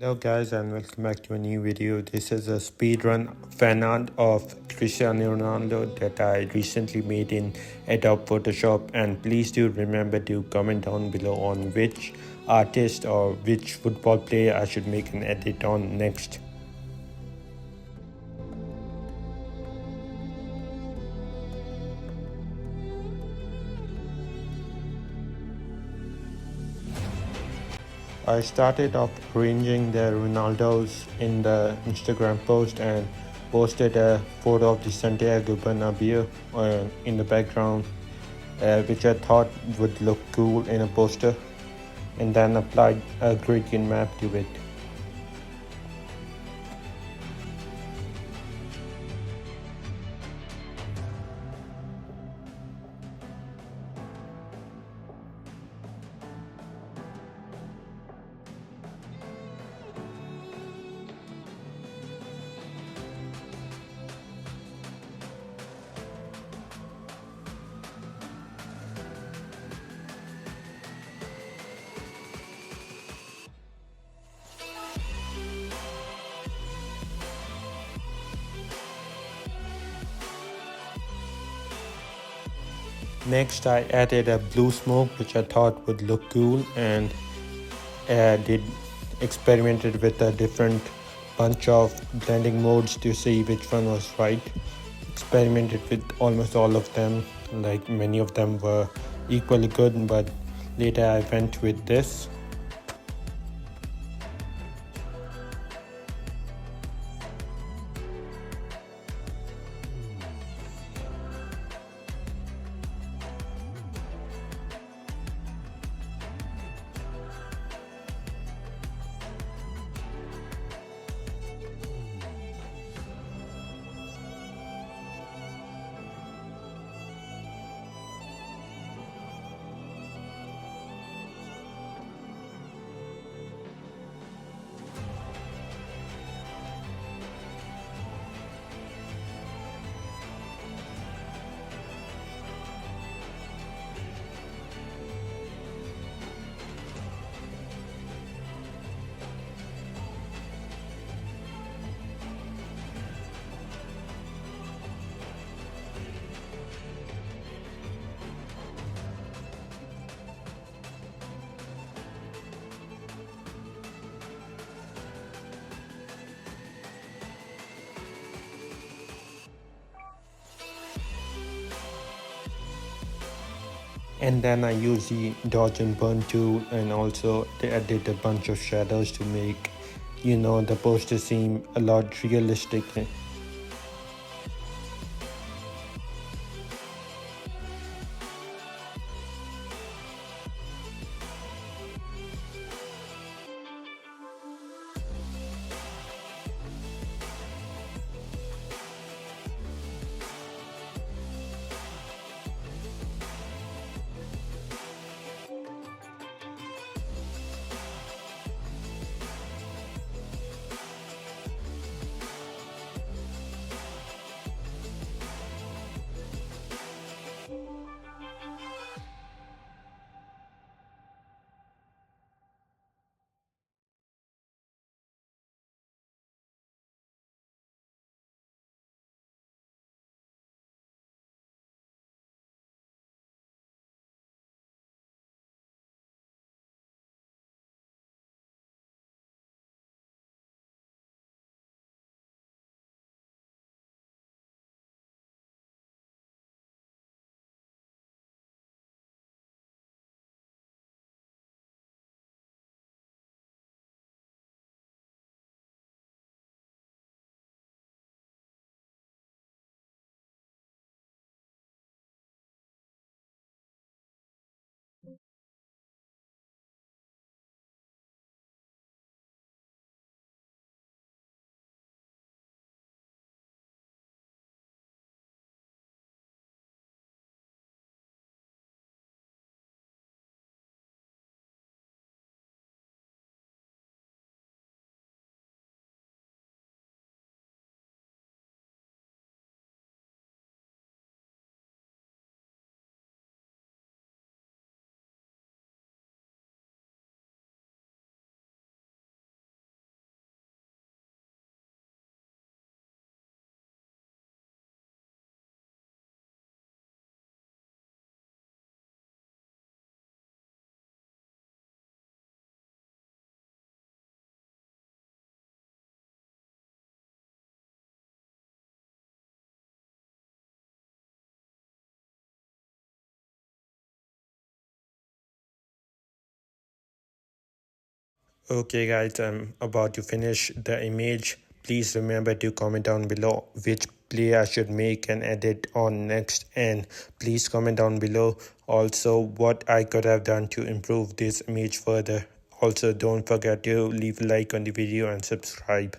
Hello guys and welcome back to a new video. This is a speedrun fan art of Cristiano Ronaldo that I recently made in Adobe Photoshop, and please do remember to comment down below on which artist or which football player I should make an edit on next. I started off arranging the Ronaldos in the Instagram post and posted a photo of the Santiago Bernabeu in the background, which I thought would look cool in a poster, and then applied a gradient map to it. Next, I added a blue smoke, which I thought would look cool, and experimented with a different bunch of blending modes to see which one was right. Experimented with almost all of them, like many of them were equally good, but later I went with this. And then I use the dodge and burn tool, and also I did a bunch of shadows to make the poster seem a lot realistic. Okay guys, I'm about to finish the image. Please remember to comment down below which play I should make and edit on next, and please comment down below also what I could have done to improve this image further. Also don't forget to leave a like on the video and subscribe.